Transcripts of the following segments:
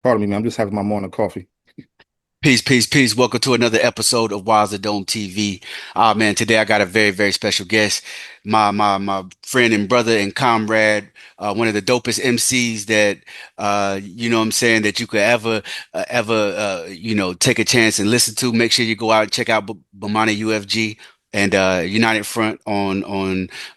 Pardon me, man. I'm just having my morning coffee. Peace, peace, peace. Welcome to another episode of Wild's the Dome TV. Man, today I got a very, very special guest. My friend and brother and comrade, one of the dopest MCs that you know what I'm saying, that you could ever take a chance and listen to. Make sure you go out and check out Bomani UFG and United Front on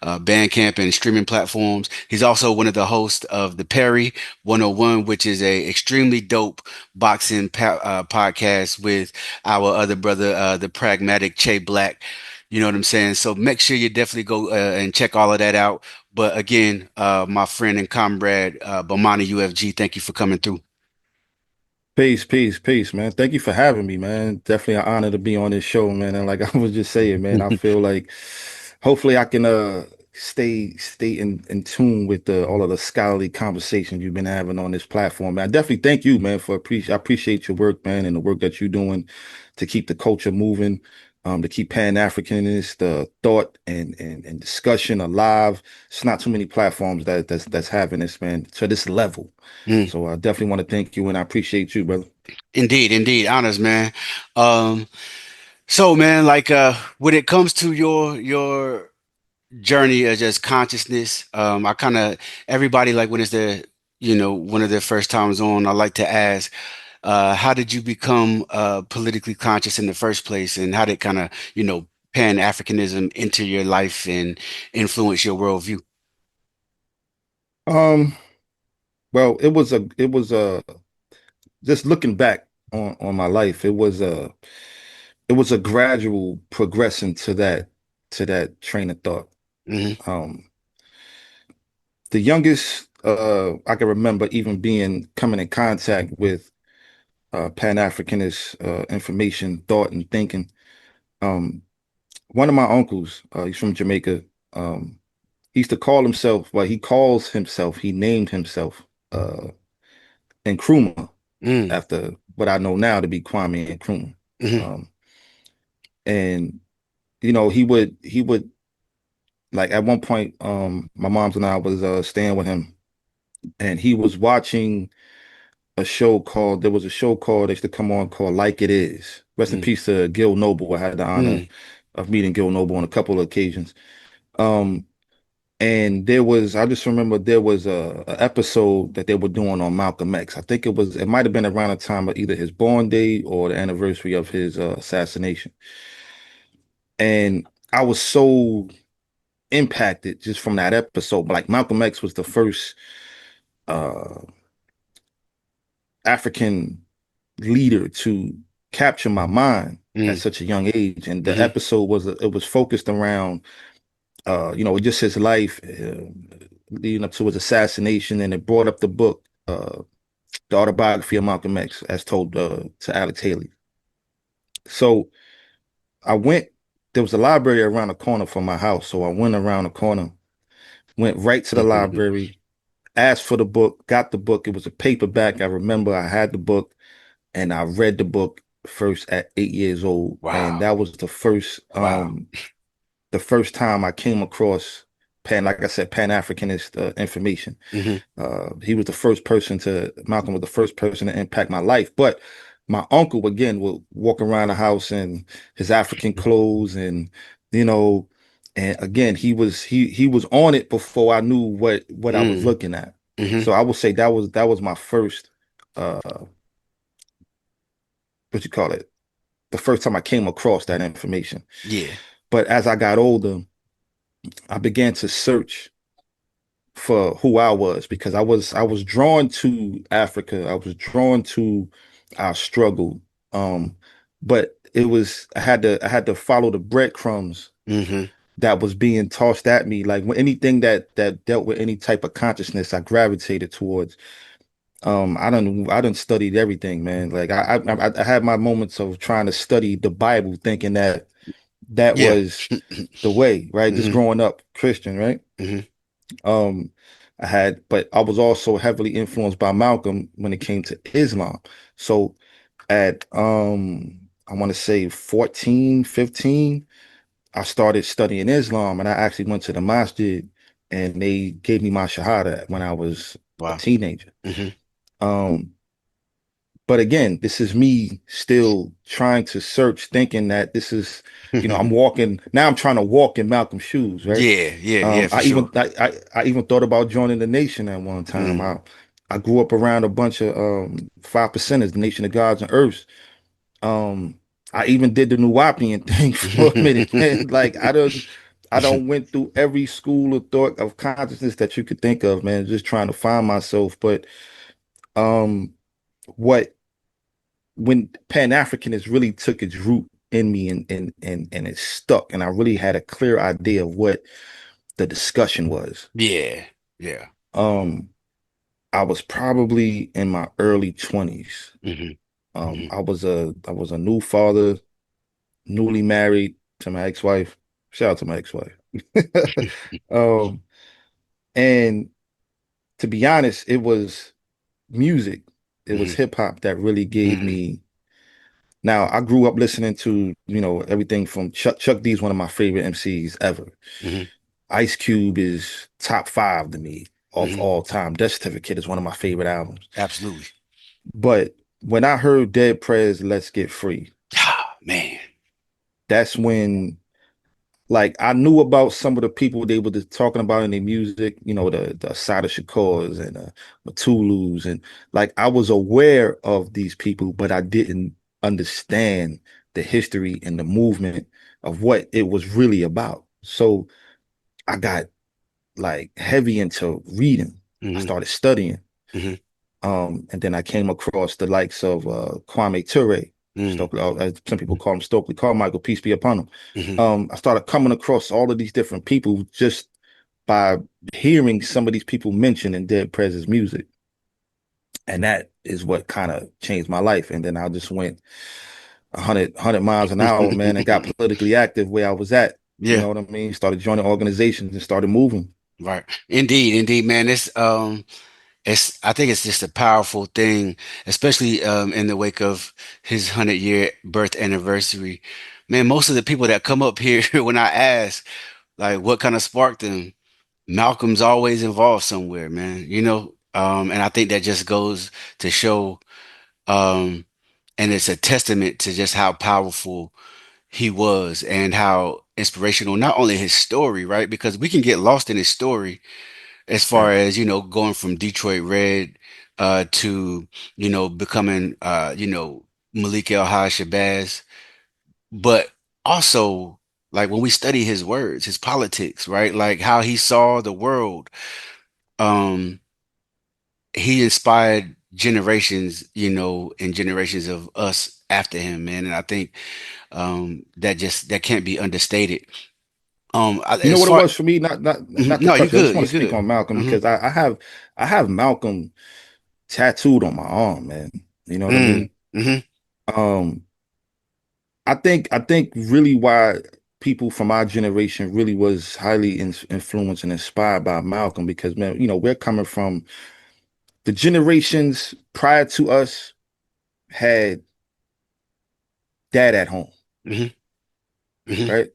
Bandcamp and streaming platforms. He's also one of the hosts of the Perry 101, which is a extremely dope boxing podcast with our other brother, the pragmatic Che Black. You know what I'm saying? So make sure you definitely go and check all of that out. But again, my friend and comrade, Bomani UFG, thank you for coming through. Peace, peace, peace, man. Thank you for having me, man. Definitely an honor to be on this show, man. And like I was just saying, man, I feel like hopefully I can stay in tune with all of the scholarly conversations you've been having on this platform. Man, I definitely thank you, man, I appreciate your work, man, and the work that you're doing to keep the culture moving, to keep Pan-Africanist thought and discussion alive. It's not too many platforms that's having this, man, to this level. Mm, So I definitely want to thank you and I appreciate you, brother. indeed, indeed, honors, man. Um, so man, like when it comes to your journey of just consciousness, I kind of everybody like when it's their one of their first times on, I like to ask. How did you become politically conscious in the first place, and how did kind of, Pan-Africanism enter your life and influence your worldview? Um, well, it was a just looking back on my life, it was a gradual progression to that train of thought. Hmm. Um, the youngest I can remember even being coming in contact with Pan-Africanist information, thought, and thinking. Um, One of my uncles, he's from Jamaica. He used to call himself, well, he named himself Nkrumah Mm. after what I know now to be Kwame Nkrumah. Hmm. Um, and he would like at one point, my mom's and I was staying with him, and he was watching there was a show called, they used to come on called Like It Is. Rest in Mm. peace to Gil Noble. I had the honor Mm. of meeting Gil Noble on a couple of occasions. Um, And I just remember there was a episode that they were doing on Malcolm X. I think it might have been around the time of either his born day or the anniversary of his assassination. And I was so impacted just from that episode. Like Malcolm X was the first uh, African leader to capture my mind at Mm. such a young age. And the Hmm. episode it was focused around just his life leading up to his assassination, and it brought up the book, the autobiography of Malcolm X, as told to Alex Haley. So I went. There was a library around the corner from my house, so I went around the corner, went right to the library, asked for the book, got the book. It was a paperback. I remember I had the book, and I read the book first at 8 years old, and Wow. that was Wow. the first time I came across like I said, Pan-Africanist information. Hmm. Malcolm was the first person to impact my life. But my uncle, again, would walk around the house in his African clothes you know, and again, he was on it before I knew what I was Mm. looking at. Hmm. So I would say that was my first, uh, what you call it, the first time I came across that information. Yeah. But as I got older, I began to search for who I was because I was drawn to Africa. I was drawn to our struggle. Um, but I had to follow the breadcrumbs Hmm. that was being tossed at me. Like anything that dealt with any type of consciousness, I gravitated towards. I done studied everything, man. Like I had my moments of trying to study the Bible, thinking that Yeah. was the way, right? Just Hmm. growing up Christian, right? Hmm. Um, but I was also heavily influenced by Malcolm when it came to Islam. So at I want to say 14, 15, I started studying Islam, and I actually went to the masjid and they gave me my shahada when I was a Wow. teenager. Hmm. Um, But again, this is me still trying to search, thinking that this is, I'm walking now. I'm trying to walk in Malcolm's shoes, right? Yeah, yeah, yeah, for I even sure. I even thought about joining the Nation at one time. Mm. I grew up around a bunch of five percenters, the Nation of Gods and Earths. Um, I even did the Nuwapian thing for a minute, man. Like I don't went through every school of thought of consciousness that you could think of, man, just trying to find myself. But um what when Pan-Africanism really took its root in me and it stuck, and I really had a clear idea of what the discussion was. Yeah, yeah. Um, I was probably in my early 20s. Hmm. Hmm. I was a new father, newly married to my ex-wife. Shout out to my ex-wife. Um, and to be honest, it was music. It was Hmm. hip hop that really gave Hmm. me. Now, I grew up listening to, everything from Chuck D is one of my favorite MCs ever. Hmm. Ice Cube is top five to me of Hmm. all time. Death Certificate is one of my favorite albums. Absolutely. But when I heard Dead Prez Let's Get Free, Ah, man. that's when, like, I knew about some of the people they were just talking about in their music, the Asada Shakors and Matulus, and like I was aware of these people, but I didn't understand the history and the movement of what it was really about. So I got like heavy into reading. I Hmm. started studying. Hmm. And then I came across the likes of Kwame Ture, Hmm. Stokely, as some people call him Stokely Carmichael, peace be upon him. Hmm. I started coming across all of these different people just by hearing some of these people mentioned in Dead Prez's music. And that is what kind of changed my life. And then I just went 100 miles an hour, man, and got politically active where I was at. You Yeah. know what I mean? Started joining organizations and started moving. Right. Indeed, indeed, man. It's I think it's just a powerful thing, especially in the wake of his 100-year birth anniversary. Man, most of the people that come up here when I ask like what kind of sparked them, Malcolm's always involved somewhere, man. And I think that just goes to show, um, and it's a testament to just how powerful he was and how inspirational, not only his story, right? Because we can get lost in his story as far Right. as, going from Detroit Red to, becoming, Malik El-Haj Shabazz. But also, like when we study his words, his politics, right? Like how he saw the world, um, he inspired generations, and generations of us after him, man. And I think that can't be understated. You know As what it far was for me? Not to No, you cut you. I just good, want you to speak good. on Malcolm Hmm. because I have Malcolm tattooed on my arm, man. You know what I Mm, mean? hmm. Um, I think really why people from our generation really was highly influenced and inspired by Malcolm because, man, we're coming from the generations prior to us had dad at home, Hmm. Hmm. right?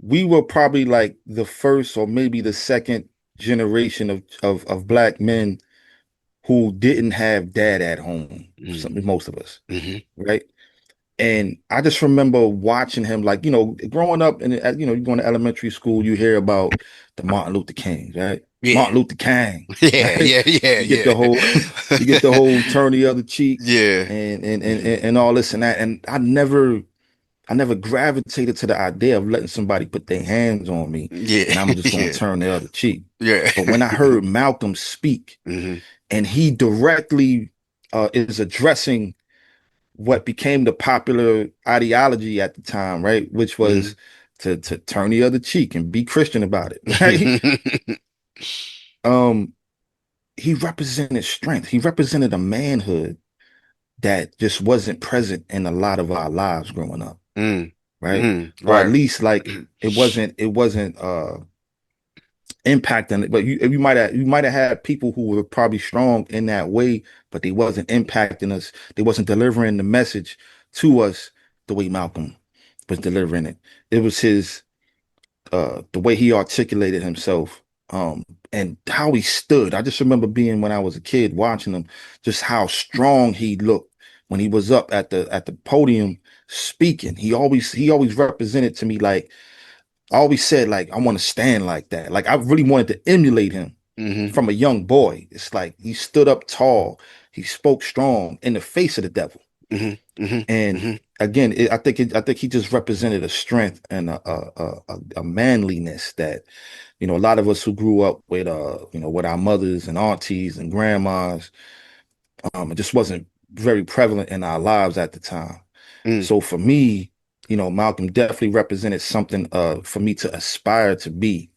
We were probably like the first or maybe the second generation of black men who didn't have dad at home, most of us, Hmm. right? And I just remember watching him, like, growing up, and you going to elementary school, you hear about the Martin Luther King, right? Yeah. Martin Luther King, Yeah, right? yeah, yeah, You get the yeah. whole, you get the whole turn the other cheek, Yeah. Hmm. and all this and that. And I never gravitated to the idea of letting somebody put their hands on me, Yeah. and I'm just going to Yeah. turn the other cheek. Yeah. But when I heard Malcolm speak, Hmm. and he directly is addressing what became the popular ideology at the time, right? Which Hmm. was to turn the other cheek and be Christian about it, right? Um, he represented strength. He represented a manhood that just wasn't present in a lot of our lives growing up, Mm. right? Mm. Or at Right. least like it wasn't impacting it. But you might have had people who were probably strong in that way, but they wasn't impacting us. They wasn't delivering the message to us the way Malcolm was delivering it. It was the way he articulated himself, and how he stood. I just remember being when I was a kid watching him, just how strong he looked, when he was up at the podium speaking, he always represented to me like I always said like I want to stand like that. Like I really wanted to emulate him Hmm. from a young boy. It's like he stood up tall, he spoke strong in the face of the devil. Hmm. Hmm. And Hmm. again, I think he just represented a strength and a manliness that a lot of us who grew up with with our mothers and aunties and grandmas, it just wasn't very prevalent in our lives at the time. Mm. So for me, Malcolm definitely represented something for me to aspire to be.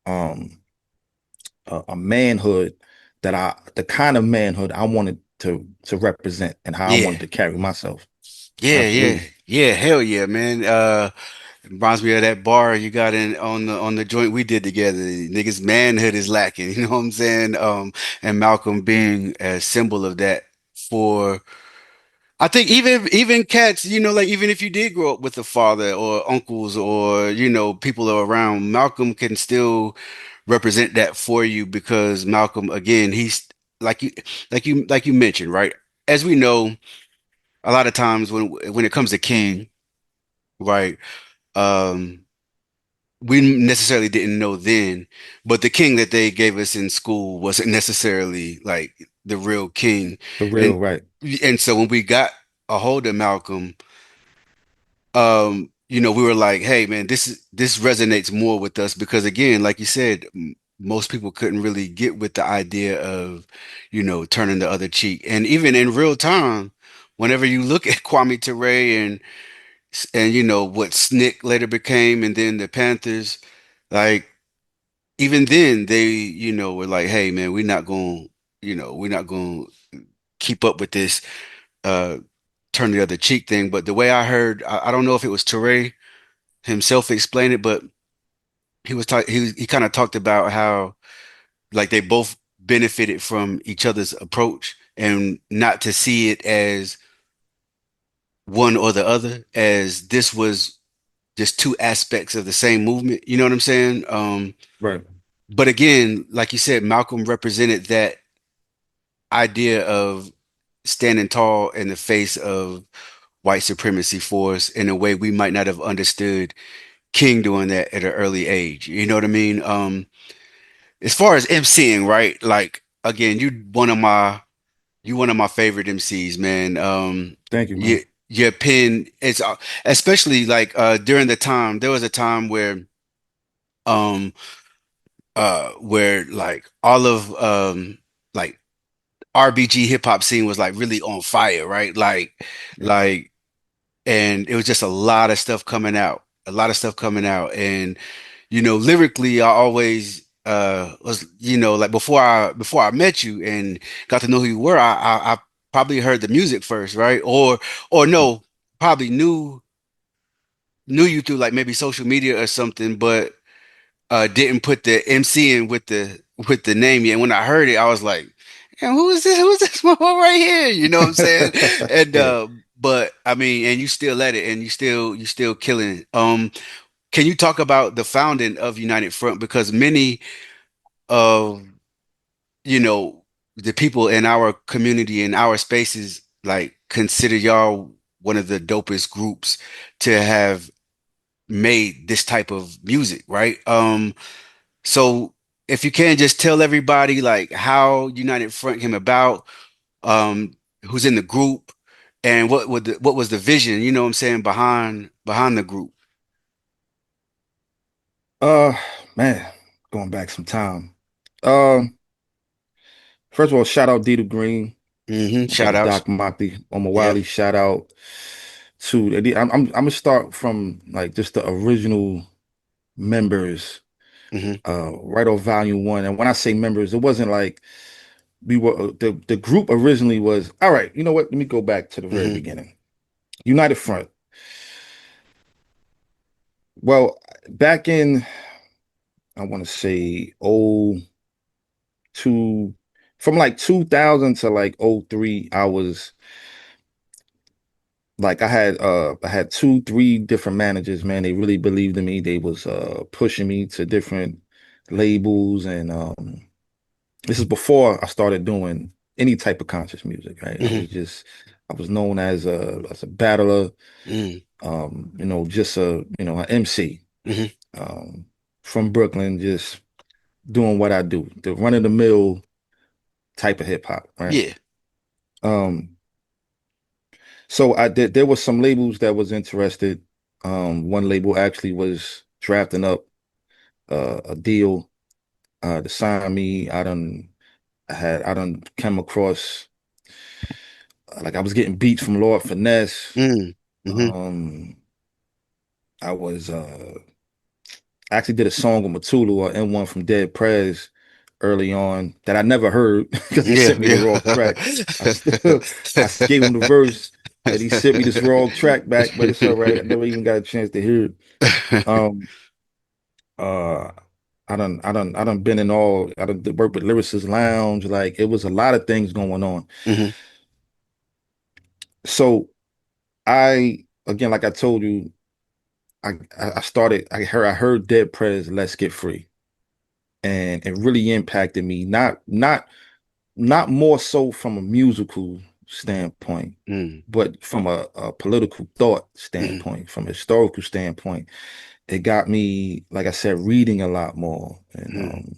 Um, a manhood the kind of manhood I wanted to represent and how I Yeah. wanted to carry myself. Yeah, yeah, Absolutely. yeah, hell yeah, man. Reminds me of that bar you got in on the joint we did together. Niggas manhood is lacking, you know what I'm saying? And Malcolm being a symbol of that for I think even cats, like even if you did grow up with a father or uncles or people are around, Malcolm can still represent that for you because Malcolm, again, he's like you like you mentioned, right? As we know, a lot of times when it comes to King, right? Um, we necessarily didn't know then, but the king that they gave us in school wasn't necessarily like the real king. The And real, right. and so when we got a hold of Malcolm, we were like, hey man, this resonates more with us because again, like you said, most people couldn't really get with the idea of, turning the other cheek. And even in real time, whenever you look at Kwame Ture and what Snick later became, and then the Panthers, like even then they were like, hey man, we're not going to keep up with this uh turn the other cheek thing. But the way I heard, I don't know if it was Toure himself explain it, but he kind of talked about how like they both benefited from each other's approach and not to see it as one or the other, as this was just two aspects of the same movement. You know what I'm saying? Right. But again, like you said, Malcolm represented that idea of standing tall in the face of white supremacy for us in a way we might not have understood King doing that at an early age. You know what I mean? As far as MCing, right? Like again, you one of my favorite MCs, man. Thank you, Your man. your pen, it's especially like during the time there was a time um where like all of like RBG hip hop scene was like really on fire, right? Yeah. Like and it was just a lot of stuff coming out, a lot of stuff coming out. And lyrically I always was like before I met you and got to know who you were, I probably heard the music first, right? Or no, probably knew you through like maybe social media or something, but didn't put the MC in with the name yet. And when I heard it, I was like, "Man, who is this? Who is this motherfucker right here?" You know what I'm saying? And Yeah. but I mean, and you still at it, and you still killing it. Can you talk about the founding of United Front? Because many of you know the people in our community in our spaces like consider y'all one of the dopest groups to have made this type of music, right? So if you can just tell everybody like how United Front came about, who's in the group, and what was the vision, you know what I'm saying, behind the group. Uh Man, going back some time. Um, First of all, shout out Dita Green, my Shout brother outs. Doc Motley, on Yeah. Wiley. Shout out to I'm gonna start from like just the original members, Hmm. right off volume one. And when I say members, it wasn't like we were the group originally was all right. You know what? Let me go back to the very Hmm. beginning. United Front. Well, back in I want to say oh two, from like 2000 to like oh three, I was like I had two, three different managers, man. They really believed in me. They was pushing me to different labels and this is before I started doing any type of conscious music, right? I Hmm. was just I was known as a battler, Mm, just an MC, hmm. um, from Brooklyn, just doing what I do, the run of the mill type of hip hop, right? Yeah. Um, so I did. There was some labels that was interested. One label actually was drafting up a deal to sign me. I done came across like I was getting beats from Lord Finesse. Mm, hmm. Um, I was I actually did a song with Matulu or N1 from Dead Prez early on that I never heard because he Yeah, sent me the wrong track. I yeah. still I gave him the verse and he sent me this wrong track back, but it's all right. I never even got a chance to hear it. Um uh I done been in all I done worked with Lyricist Lounge. Like it was a lot of things going on. Hmm. So I again, like I told you, I heard Dead Prez Let's Get Free. And it really impacted me. Not more so from a musical standpoint, Mm, but from a political thought hmm. standpoint, from a historical standpoint. It got me, like I said, reading a lot more, and Mm,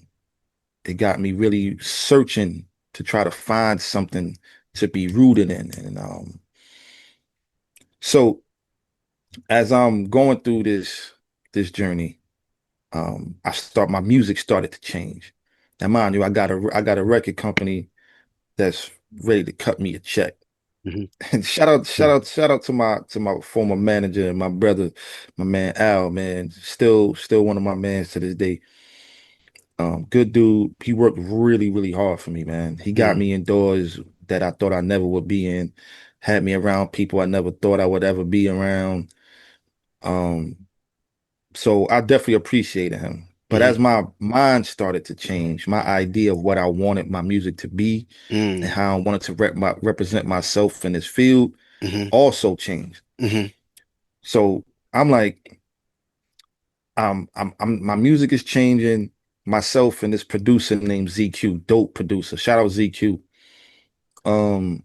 it got me really searching to try to find something to be rooted in. And so as I'm going through this journey, my music started to change. Now, mind you, I got a record company that's ready to cut me a check. hmm. And shout out to my former manager and my brother, my man Al, man. Still one of my mans to this day. Good dude. He worked really, really hard for me, man. He got Mm, me indoors that I thought I never would be in, had me around people I never thought I would ever be around. Um, so I definitely appreciated him. But hmm. as my mind started to change, my idea of what I wanted my music to be and Mm, how I wanted to represent myself in this field hmm. also changed. Hmm. So I'm like, my music is changing. Myself and this producer named ZQ, dope producer. Shout out ZQ. Um,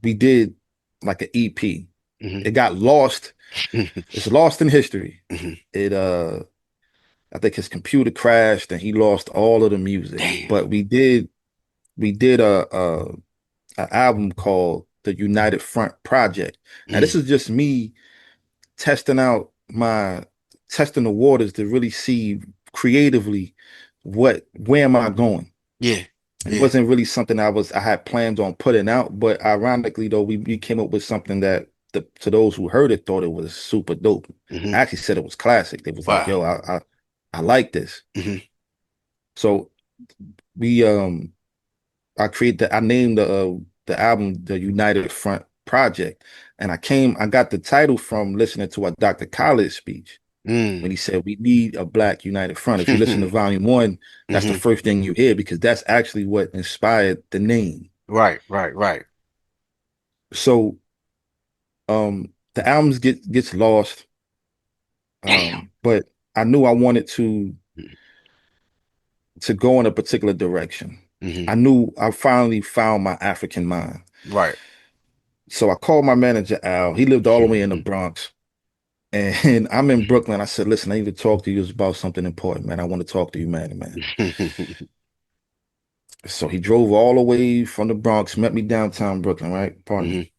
we did like an EP. Hmm. It got lost. It's lost in history. Hmm. It I think his computer crashed and he lost all of the music. Damn. But we did a album called The United Front Project. Now this Mm, is just me testing out my testing the waters to really see creatively where am I going. yeah, It yeah. wasn't really something I had plans on putting out, but ironically though, we came up with something that to those who heard it thought it was super dope. Hmm. I actually said it was classic. They was like, Wow. yo, I like this. Hmm. So we I named the album the United Front Project. And I got the title from listening to a Dr. Khaled speech when Mm. he said we need a black united front. If you listen to volume 1, that's the Hmm. first thing you hear because that's actually what inspired the name. Right, right, right. So the albums gets lost. Damn. But I knew I wanted to go in a particular direction. Hmm. I knew I finally found my African mind. Right. So I called my manager Al. He lived all the way in the Bronx. And I'm in Brooklyn. I said, listen, I need to talk to you about something important, man. I want to talk to you, man. So he drove all the way from the Bronx, met me downtown Brooklyn, right? Pardon me.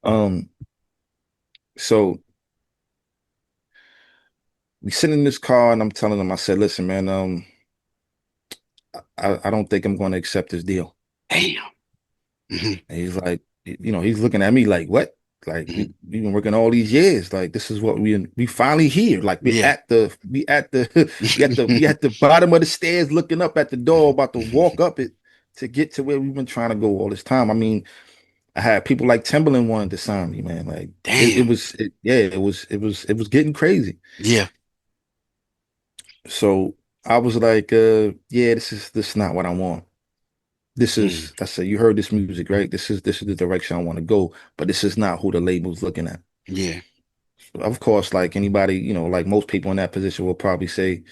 Hmm. Um, so we sit in this car and I'm telling him, I said, listen, man, I don't think I'm going to accept this deal. Damn. Hmm. And he's like, he's looking at me like, what? Like Hmm. we've been working all these years. Like this is what we finally here. Like Yeah. we at the we at the bottom of the stairs looking up at the door, about to walk up it to get to where we've been trying to go all this time. I mean, I had people like Timberland wanted to sign me, man. Like it Damn. was yeah, it was getting crazy. Yeah. So I was like, yeah, this is not what I want. Mm. I said, you heard this music, right? This is the direction I want to go, but this is not who the label's looking at. Yeah. So of course, like anybody, like most people in that position will probably say,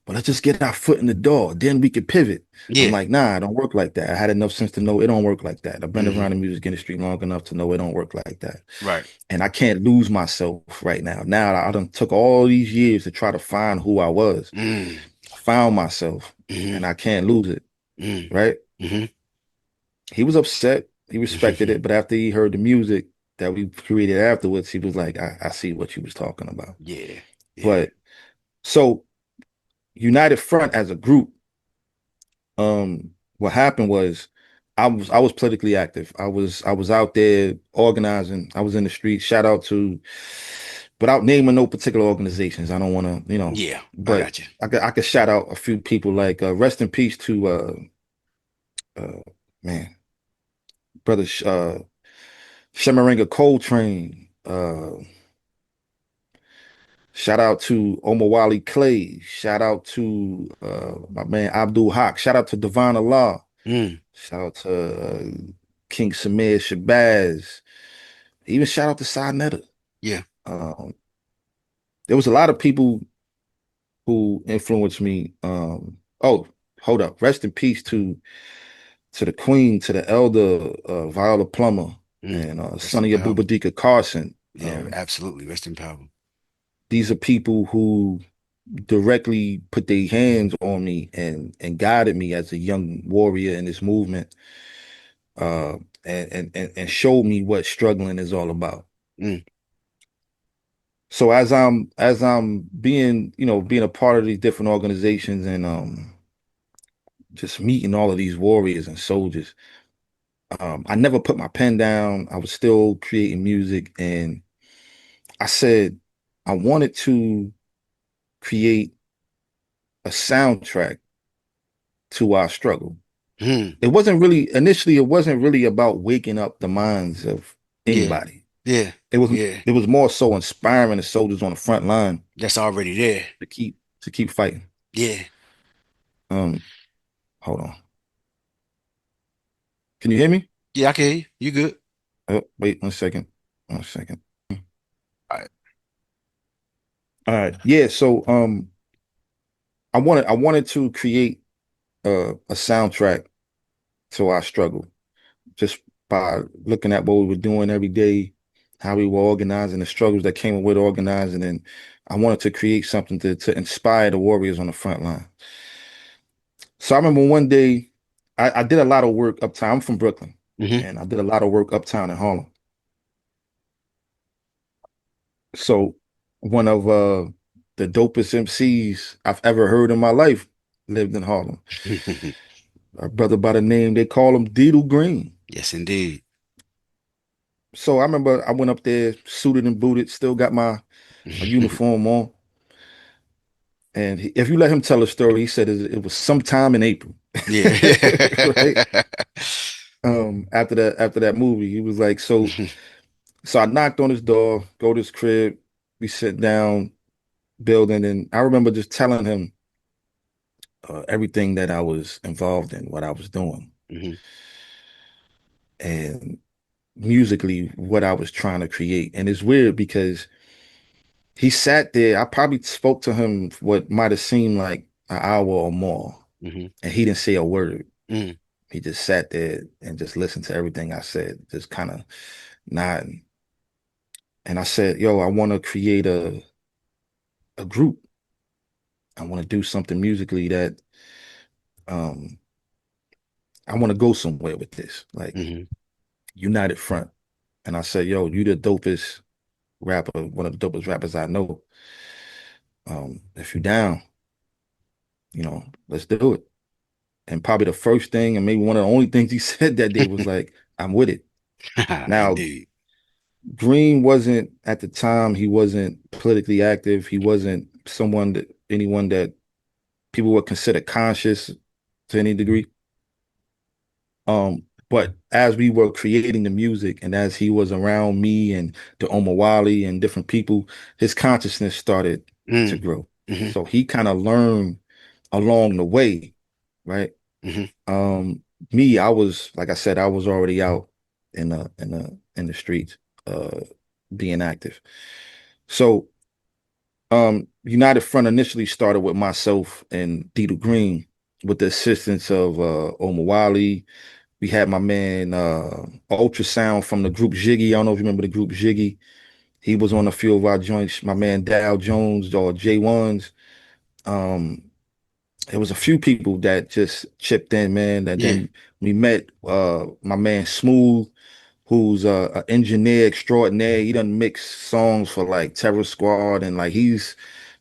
but let's just get our foot in the door. Then we could pivot. I'm Yeah. like, nah, it don't work like that. I had enough sense to know it don't work like that. I've been Hmm. around the music industry long enough to know it don't work like that. Right. And I can't lose myself right now. Now I done took all these years to try to find who I was. Mm. I found myself and Hmm. I can't lose it. Mm. Right. Hmm. He was upset. He respected it. But after he heard the music that we created afterwards, he was like, I see what you was talking about. Yeah. Yeah. But so United Front as a group, what happened was I was politically active. I was out there organizing. I was in the streets. Shout out to without naming no particular organizations. I don't want to, Yeah. I but got you. I could shout out a few people like rest in peace to uh man, brother Shemaringa Coltrane. Shout out to Omawali Clay. Shout out to my man Abdul Haq. Shout out to Devon Allah. Mm. Shout out to King Samir Shabazz. Even shout out to Sa. Yeah. Um, there was a lot of people who influenced me. Oh, hold up. Rest in peace to the Queen, to the Elder Viola Plummer Mm. and Rest in Sonny power. Abubadika Carson. Yeah, absolutely. Rest in power. These are people who directly put their hands on me and guided me as a young warrior in this movement, uh, and showed me what struggling is all about. Mm. So as I'm being a part of these different organizations and just meeting all of these warriors and soldiers, I never put my pen down. I was still creating music, and I said I wanted to create a soundtrack to our struggle. Mm. It wasn't really about waking up the minds of Yeah. anybody. Yeah. It was Yeah. it was more so inspiring the soldiers on the front line That's already there. to keep fighting. Yeah. Um, hold on. Can you hear me? Yeah, I can hear you. You good? Oh, wait 1 second. 1 second. All right. All right. Yeah, so I wanted to create a soundtrack to our struggle just by looking at what we were doing every day, how we were organizing, the struggles that came with organizing, and I wanted to create something to inspire the warriors on the front line. So I remember one day I did a lot of work uptown. I'm from Brooklyn, Hmm. and I did a lot of work uptown in Harlem. So one of the dopest MCs I've ever heard in my life lived in Harlem. A brother by the name, they call him Deedle Green. Yes, indeed. So I remember I went up there suited and booted, still got my uniform on. And if you let him tell a story, he said it was sometime in April, Yeah. right? After that movie, he was like, so I knocked on his door, go to his crib, we sit down, building, and I remember just telling him everything that I was involved in, what I was doing, Hmm. and musically what I was trying to create. And it's weird because he sat there. I probably spoke to him what might have seemed like an hour or more, Hmm. and he didn't say a word. Mm. He just sat there and just listened to everything I said, just kind of nodding. And I said, "Yo, I want to create a group. I want to do something musically that um I want to go somewhere with this, like Hmm. United Front." And I said, "Yo, you the dopest rapper, one of the dopest rappers I know. If you down, let's do it." And probably the first thing, and maybe one of the only things he said that day was like, "I'm with it." Now, Indeed. Green wasn't at the time, he wasn't politically active. He wasn't anyone that people would consider conscious to any degree. But as we were creating the music and as he was around me and the Omawali and different people, his consciousness started to Mm. grow. Hmm. So he kind of learned along the way, right? Hmm. Um, Me, I was like I said, I was already out in the streets, being active. So United Front initially started with myself and Dito Green with the assistance of Omawali. We had my man Ultrasound from the group Jiggy. I don't know if you remember the group Jiggy. He was on a few of our joints. My man Dow Jones or J1s. Um, it was a few people that just chipped in, man. And Yeah, then we met my man Smooth, who's an engineer extraordinaire. He done mix songs for like Terror Squad and like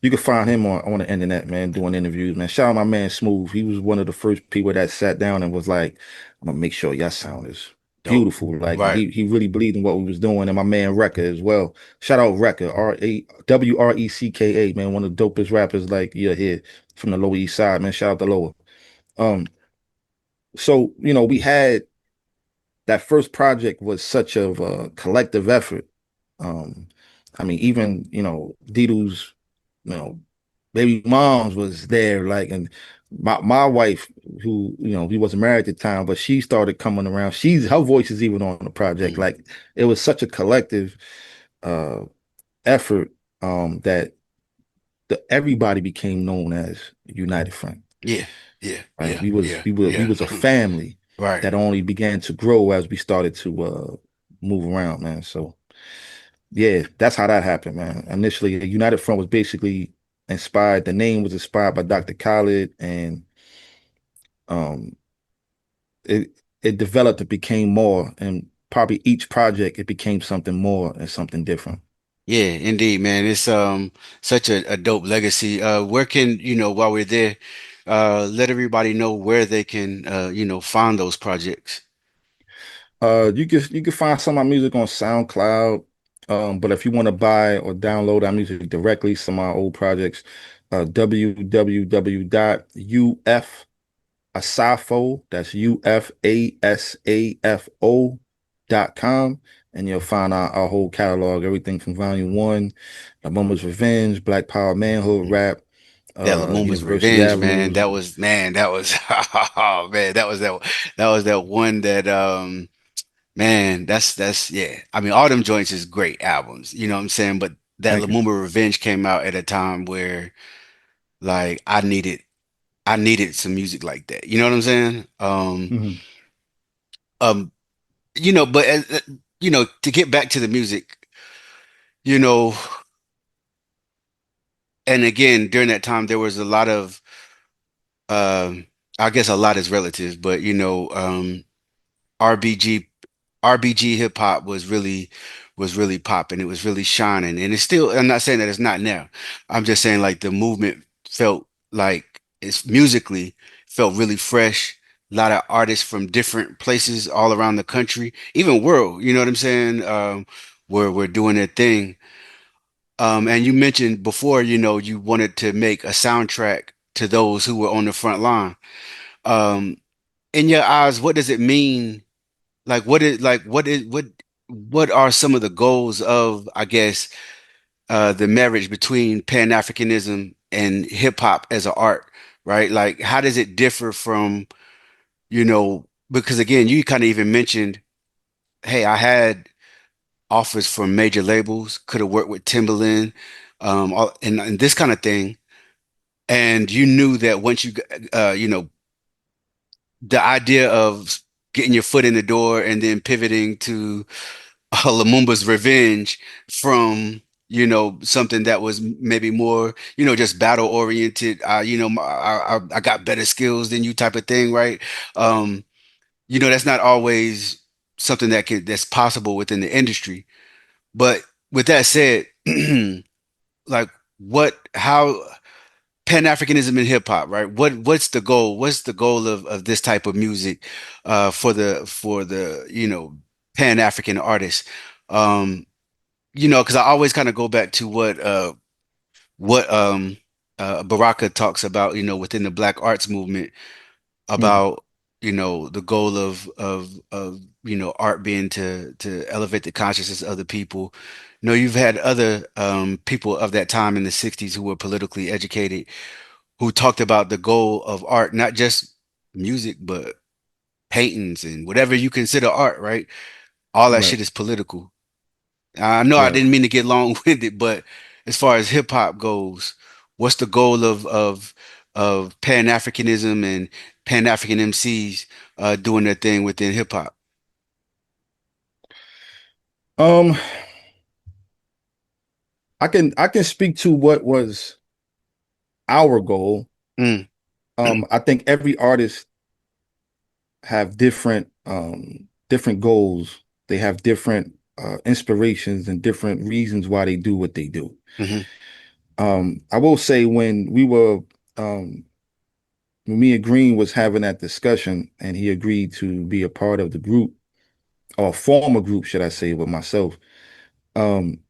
you can find him on the internet, man, doing interviews, man. Shout out my man Smooth. He was one of the first people that sat down and was like, I'm gonna make sure your sound is dope. beautiful. Like, and Right. he really believed in what we was doing. And my man Recca as well. Shout out Recca, Recka, man, one of the dopest rappers like you're here from the Lower East Side, man. Shout out the Lower. Um, so we had that first project was such of a collective effort. Um, I mean, even Dido's, you know, baby moms was there, like, and my wife, who we wasn't married at the time, but she started coming around. Her voice is even on the project. Mm. Like, it was such a collective uh effort that everybody became known as United Front. Yeah, yeah, Right? yeah, We was yeah, we were we yeah. was a family Right. that only began to grow as we started to move around, man. So yeah, that's how that happened, man. Initially, the United Front was basically inspired. The name was inspired by Dr. Khaled, and um, it it developed. It became more, and probably each project it became something more and something different. Yeah, indeed, man. It's such a dope legacy. Where can, while we're there, let everybody know where they can find those projects. You can find some of my music on SoundCloud. But if you want to buy or download our music directly, some of our old projects, www.ufasafo, that's UFASAFO.com, and you'll find our whole catalog, everything from Volume 1, The Moment's Revenge, Black Power, Manhood, Rap, That Lumumba's University Revenge, man. Avenues. That was oh man, that was that one that man, that's yeah. I mean, all them joints is great albums, you know what I'm saying? But that Thank you. Lumumba Revenge came out at a time where like I needed some music like that. You know what I'm saying? Mhm. Um, but to get back to the music, you know, and again, during that time there was a lot of I guess a lot is relative, but RBG RBG hip hop was really popping. It was really shining. And it's still, I'm not saying that it's not now. I'm just saying like the movement felt like it's musically felt really fresh. A lot of artists from different places all around the country, even world, you know what I'm saying? Were doing their thing. And you mentioned before, you wanted to make a soundtrack to those who were on the front line. Um, in your eyes, what does it mean? What are some of the goals of, I guess, the marriage between Pan-Africanism and hip hop as an art, right? Like, how does it differ from, because again, you kind of even mentioned, hey, I had offers from major labels, could have worked with Timbaland, and this kind of thing. And you knew that once the idea of getting your foot in the door and then pivoting to Lumumba's Revenge from something that was maybe more just battle oriented. I got better skills than you type of thing, right? Um, that's not always something that's possible within the industry. But with that said, like how Pan-Africanism in hip hop, right? What's the goal? What's the goal of this type of music for the Pan-African artists? Um, because I always kind of go back to what Baraka talks about, within the Black arts movement Mhm. about, the goal of art being to elevate the consciousness of the people. You've had other people of that time in the 60s who were politically educated who talked about the goal of art, not just music, but paintings and whatever you consider art, right? All that Right, shit is political. I know I right. didn't mean to get long-winded, but as far as hip hop goes, what's the goal of Pan-Africanism and Pan-African MCs doing their thing within hip hop? Um, I can speak to what was our goal. Mm, I think every artist have different goals. They have different inspirations and different reasons why they do what they do. hmm I will say um when me and Green was having that discussion and he agreed to be a part of the group or form a group, should I say, with myself. Um,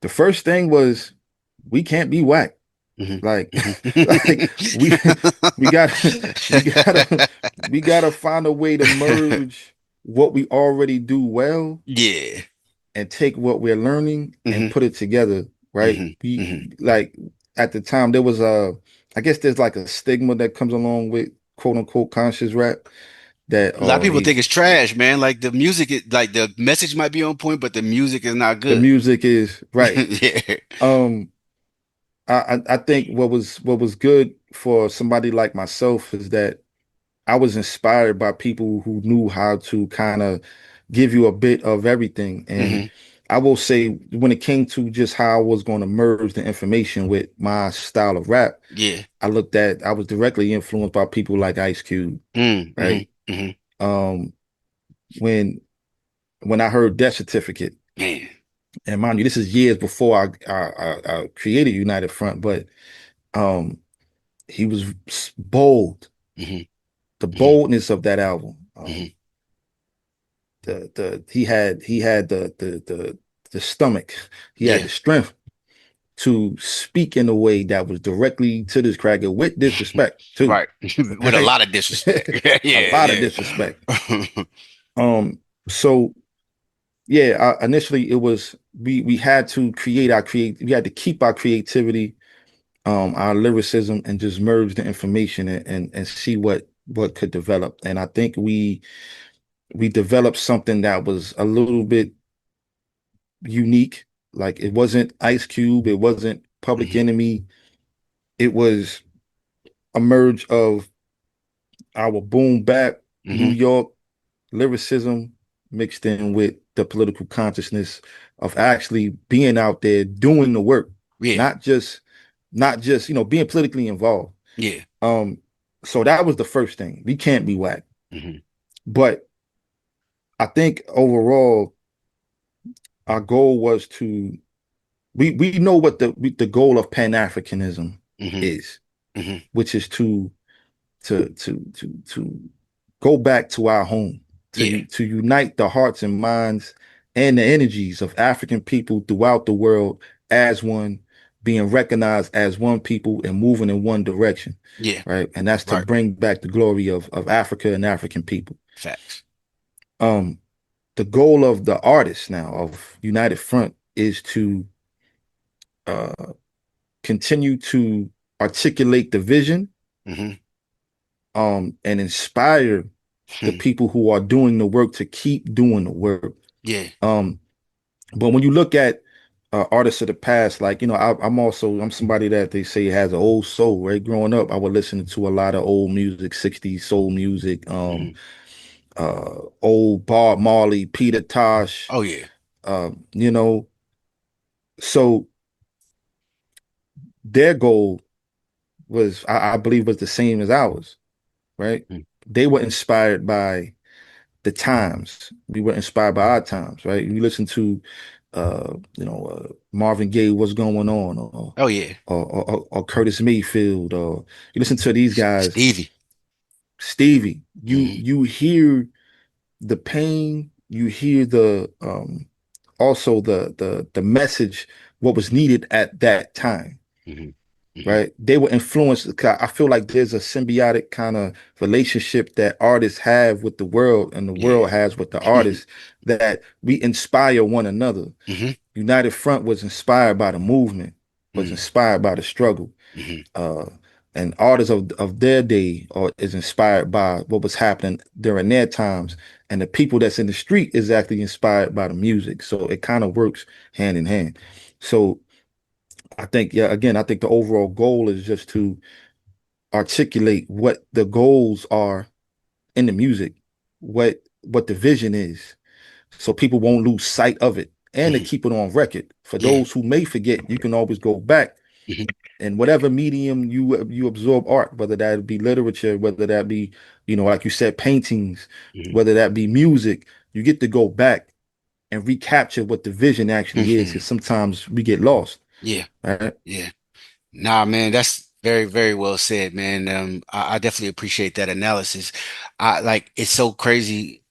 the first thing was we can't be whack. hmm Like, like we hmm we got we gotta we gotta find a way to merge what we already do well Yeah. and take what we're learning and hmm put it together, right? hmm We hmm like at the time there was I guess there's like a stigma that comes along with quote unquote conscious rap that A lot of people think he's it's trash, man. Like the music, like the message might be on point, but the music is not the good. music is right. Yeah. Um I think what was good for somebody like myself is that I was inspired by people who knew how to kind of give you a bit of everything. And hmm I will say, when it came to just how I was going to merge the information with my style of rap, Yeah. I was directly influenced by people like Ice Cube, Mm-hmm. right? hmm Um, when when I heard Death Certificate, Man. and mind you, this is years before I created United Front, but um, he was bold, hmm the hmm boldness of that album. hmm He had the stomach, he had Yeah. the strength to speak in a way that was directly to this cracker with disrespect too, Right. With a right? lot of disrespect. A Yeah, lot of yeah. disrespect. So yeah, initially it was we had to we had to keep our creativity, our lyricism, and just merge the information and see what could develop. And I think we developed something that was a little bit unique. Like it wasn't Ice Cube, it wasn't Public hmm Enemy. It was a merge of our boom bap New hmm York lyricism mixed in with the political consciousness of actually being out there doing the work, Yeah. not just being politically involved. Yeah. Um, so that was the first thing. We can't be whack. hmm But I think overall our goal was to we know what the goal of Pan-Africanism hmm is, hmm which is to go back to our home, Yeah. to unite the hearts and minds and the energies of African people throughout the world as one, being recognized as one people and moving in one direction, Yeah. right? And that's to Right. bring back the glory of Africa and African people. Facts. Um, the goal of the artists now of United Front is to uh, continue to articulate the vision, hmm and inspire the people who are doing the work to keep doing the work. Yeah. Um, but when you look at artists of the past, like I'm somebody that they say has an old soul. Right, growing up, I would listen to a lot of old music, '60s soul music, hmm old Bob Marley, Peter Tosh. Oh yeah. Um, you know, so their goal was, I believe, was the same as ours. Right, Mm. they were inspired by the times. We were inspired by our times, right? You listen to Marvin Gaye, What's Going On, Oh yeah. or Curtis Mayfield, or you listen to these guys, Stevie. Stevie. You hmm you hear the pain, you hear the also the message, what was needed at that time, hmm hmm right? They were influenced. I feel like there's a symbiotic kind of relationship that artists have with the world and the Yeah. world has with the artists, that we inspire one another. hmm United Front was inspired by the movement, was hmm inspired by the struggle. hmm Uh, and artists of their day is inspired by what was happening during their times. And the people that's in the street is actually inspired by the music. So it kind of works hand in hand. So I think, yeah, again, I think the overall goal is just to articulate what the goals are in the music, what the vision is, so people won't lose sight of it, and to Hmm. keep it on record. For Yeah. those who may forget, you can always go back Hmm. and whatever medium you absorb art, whether that be literature, whether that be, like you said, paintings, Hmm. whether that be music, you get to go back and recapture what the vision actually is, because Hmm. sometimes we get lost, Yeah. right? Yeah. Nah, man, that's very, very well said, man. I definitely appreciate that analysis. I like it's so crazy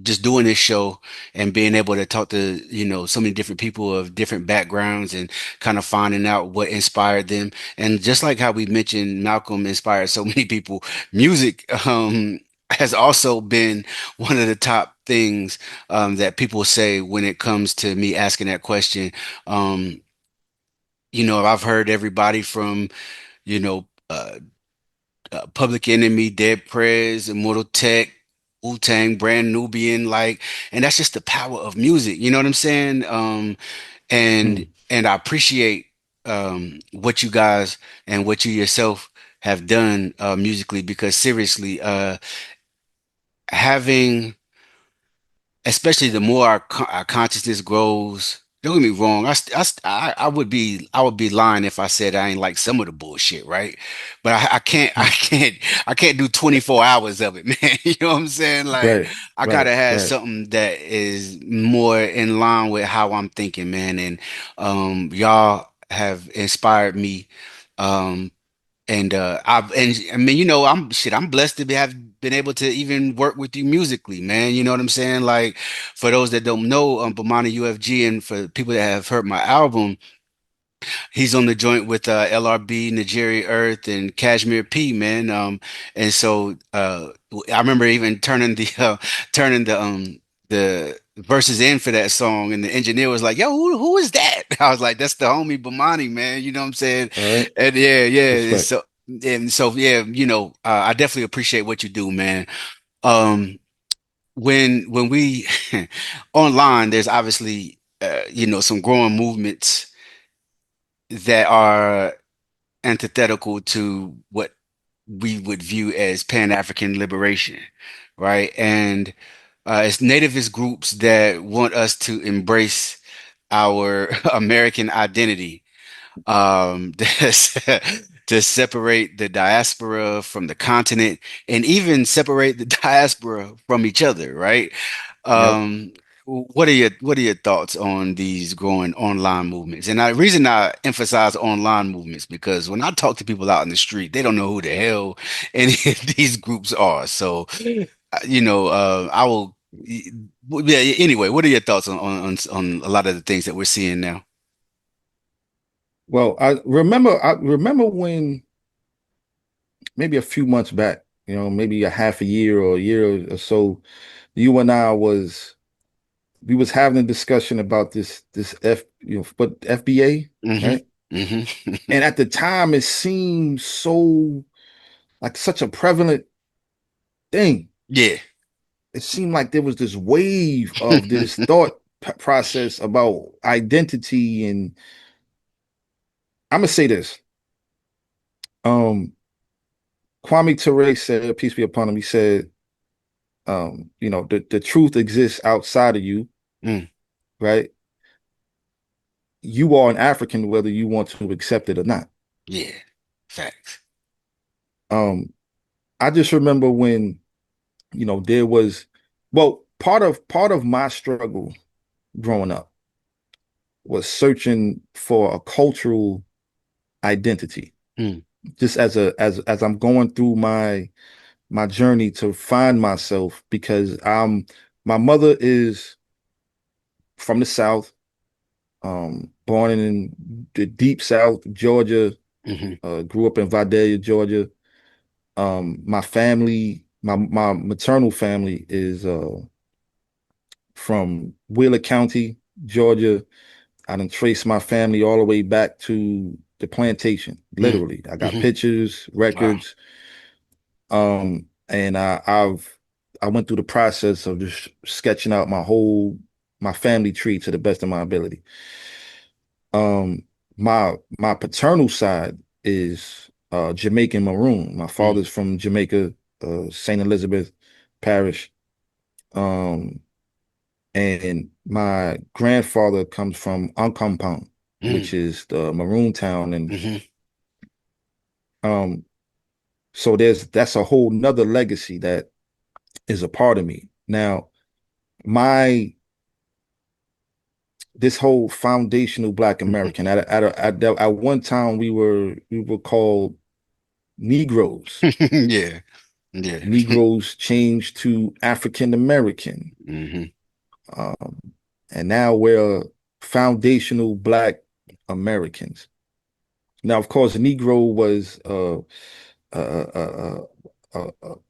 just doing this show and being able to talk to, so many different people of different backgrounds and kind of finding out what inspired them. And just like how we mentioned, Malcolm inspired so many people, music, has also been one of the top things, that people say when it comes to me asking that question. Um, I've heard everybody from, you know, uh, Public Enemy, Dead Prez, Immortal Tech, Wu-Tang, Brand Nubian, like, and that's just the power of music. You know what I'm saying? And Mm. and I appreciate what you guys and what you yourself have done musically because seriously, having especially the more our consciousness grows. Don't get me wrong. I would be lying if I said I ain't like some of the bullshit, right? But Mm. I can't do 24 hours of it, man. You know what I'm saying? Like Right, I right, gotta have right. something that is more in line with how I'm thinking, man. And y'all have inspired me. Um, and I mean, I'm blessed to have been able to even work with you musically, man. You know what I'm saying? Like for those that don't know, Bomani UFG, and for people that have heard my album, he's on the joint with LRB, Nigeria Earth, and Kashmir P, man. And so I remember even turning the verses in for that song, and the engineer was like, "Yo, who is that?" I was like, "That's the homie Bomani, man." You know what I'm saying? All right. And yeah, yeah. Respect. Yeah, I definitely appreciate what you do, man. Um, when we online, there's obviously some growing movements that are antithetical to what we would view as Pan-African liberation, right? And it's nativist groups that want us to embrace our American identity, to separate the diaspora from the continent and even separate the diaspora from each other, right? Yep. Um, what are your thoughts on these growing online movements? And the reason I emphasize online movements because when I talk to people out in the street, they don't know who the hell any of these groups are. So, I will. Yeah. Anyway, what are your thoughts on a lot of the things that we're seeing now? Well, I remember when maybe a few months back, maybe a half a year or a year or so, you and I we was having a discussion about this but FBA, Hmm. right? Hmm. And at the time, it seemed so like such a prevalent thing. Yeah. It seemed like there was this wave of this thought process about identity, and I'm gonna say this. Um, Kwame Ture said, "Peace be upon him." He said, the truth exists outside of you, Mm, right? You are an African, whether you want to accept it or not. yeah. Facts. Um, I just remember when, there was, well, part of my struggle growing up was searching for a cultural identity. Mm, Just as I'm going through my journey to find myself, because my mother is from the South, born in the deep South, Georgia, hmm grew up in Vidalia, Georgia. My family, my maternal family is from Wheeler County, Georgia. I done traced my family all the way back to the plantation. mm, Literally, I got hmm pictures, Wow. records, and I went through the process of just sketching out my family tree to the best of my ability. Um, my paternal side is Jamaican Maroon. My Mm, father's from Jamaica, St. Elizabeth Parish. Um, and my grandfather comes from Uncompong, mm, which is the Maroon town. And hmm um, so that's a whole nother legacy that is a part of me. Now, my this whole foundational Black American, at one time we were called Negroes. Yeah, yeah. Negroes changed to African American. hmm Um, and now we're foundational Black Americans. Now, of course, Negro was a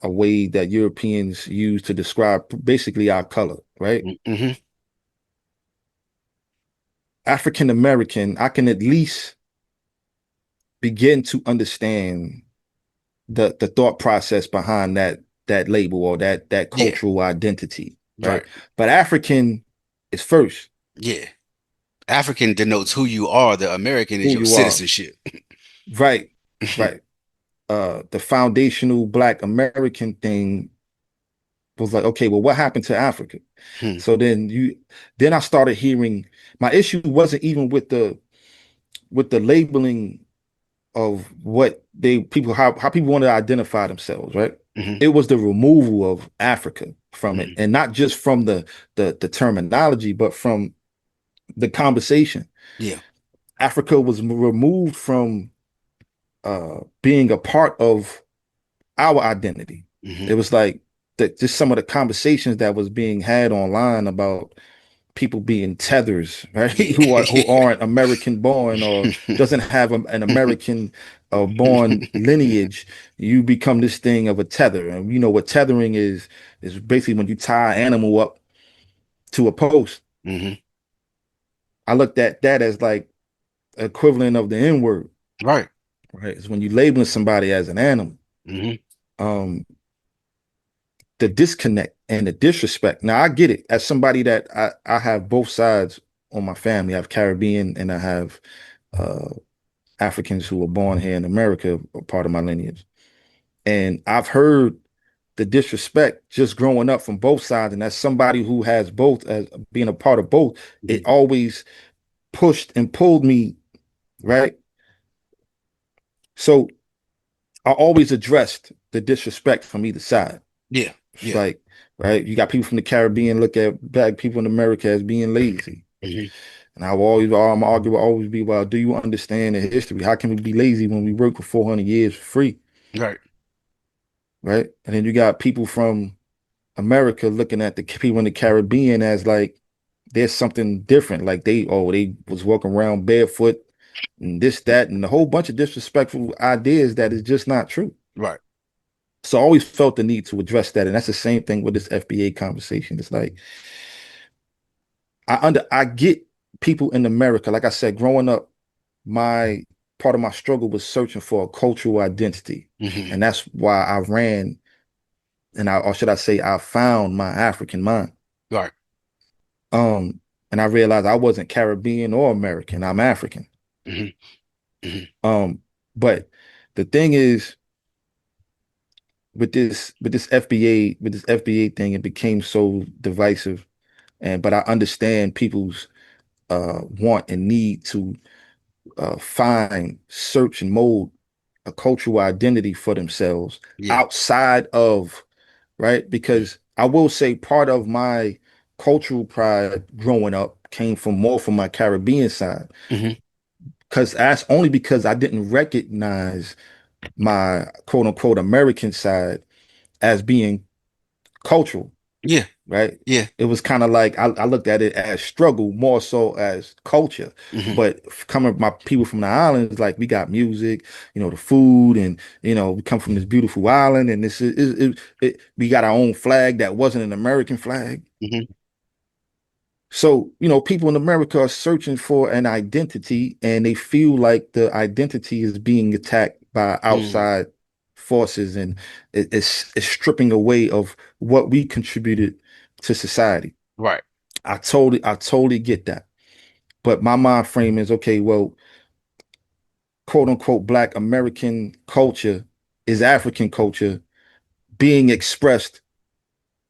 way that Europeans used to describe basically our color, right? hmm African American, I can at least begin to understand the thought process behind that label or that Yeah, cultural identity, right? right. But African is first Yeah. African denotes who you are. The American is who your you are, citizenship. right? Right. The foundational Black American thing was like, okay, well, what happened to Africa? Hmm, So then I started hearing my issue wasn't even with the labeling of what they people how people want to identify themselves, right? hmm It was the removal of Africa from it, hmm and not just from the terminology, but from the conversation. Yeah. Africa was removed from being a part of our identity. hmm It was like that just some of the conversations that was being had online about people being tethers, right? Who Yeah. aren't American born or doesn't have an American born lineage. You become this thing of a tether, and you know what tethering is basically when you tie an animal up to a post. hmm I looked at that as like equivalent of the N word, Right. right? It's when you labeling somebody as an animal. hmm Um, the disconnect and the disrespect. Now I get it as somebody that I have both sides on my family. I have Caribbean and I have uh, Africans who were born here in America, are part of my lineage. And I've heard the disrespect just growing up from both sides. And as somebody who has both, as being a part of both, it hmm always pushed and pulled me, right? So I always addressed the disrespect from either side. Yeah. It's Yeah. like, right, you got people from the Caribbean look at black people in America as being lazy. hmm And I will always, all my argument will always be, well, do you understand the history? How can we be lazy when we work for 400 years for free? Right. Right. And then you got people from America looking at the people in the Caribbean as like there's something different. Like they was walking around barefoot and this, that, and a whole bunch of disrespectful ideas that is just not true. Right. So I always felt the need to address that. And that's the same thing with this FBA conversation. It's like I get people in America, like I said, growing up, my part of my struggle was searching for a cultural identity. hmm And that's why I ran and or should I say I found my African mind. Right. Um, and I realized I wasn't Caribbean or American. I'm African. hmm hmm Um, but the thing is with this FBA thing, it became so divisive. And but I understand people's want and need to find, search, and mold a cultural identity for themselves Yeah. outside of, right? Because I will say part of my cultural pride growing up came from more from my Caribbean side. hmm Because that's only because I didn't recognize my quote unquote American side as being cultural, Yeah. right? Yeah. It was kind of like I looked at it as struggle more so as culture. hmm But coming my people from the islands, like we got music, the food, and we come from this beautiful island, and this we got our own flag that wasn't an American flag. hmm So, people in America are searching for an identity and they feel like the identity is being attacked by mm outside forces and it's stripping away of what we contributed to society. Right. I totally get that. But my mind frame is okay, well, quote unquote Black American culture is African culture being expressed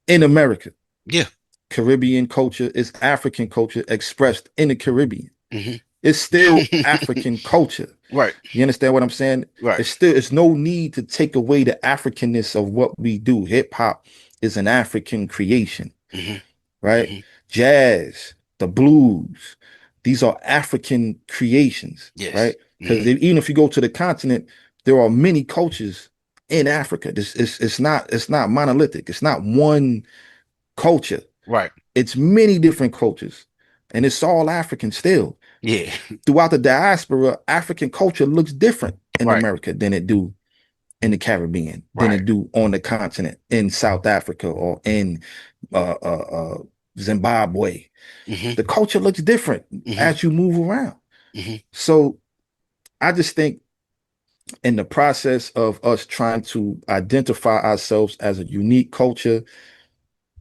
in America. Yeah. Caribbean culture is African culture expressed in the Caribbean. Hmm. It's still African culture. Right. You understand what I'm saying? Right. It's no need to take away the Africanness of what we do. Hip hop is an African creation, Hmm. right? Hmm. Jazz, the blues, these are African creations, Yes. right? Because Hmm. even if you go to the continent, there are many cultures in Africa. This it's not monolithic. It's not one culture. Right. It's many different cultures, and it's all African still. Yeah. Throughout the diaspora, African culture looks different in Right. America than it do in the Caribbean, than Right. it do on the continent in South Africa or in uh, uh, uh, Zimbabwe. Hmm. The culture looks different Hmm. as you move around. Hmm. So I just think in the process of us trying to identify ourselves as a unique culture,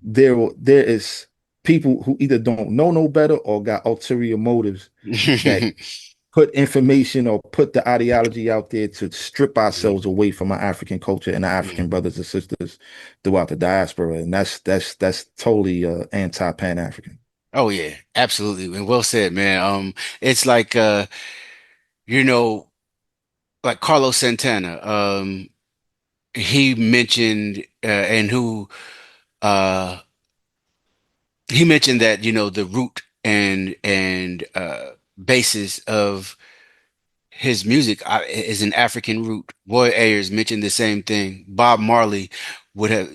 there is people who either don't know no better or got ulterior motives that put information or put the ideology out there to strip ourselves away from our African culture and our African brothers and sisters throughout the diaspora, and that's totally anti-Pan African. Oh yeah, absolutely. And well said, man. It's like you know, like Carlos Santana. He mentioned and who uh he mentioned that, the root and basis of his music is an African root. Roy Ayers mentioned the same thing. Bob Marley would have,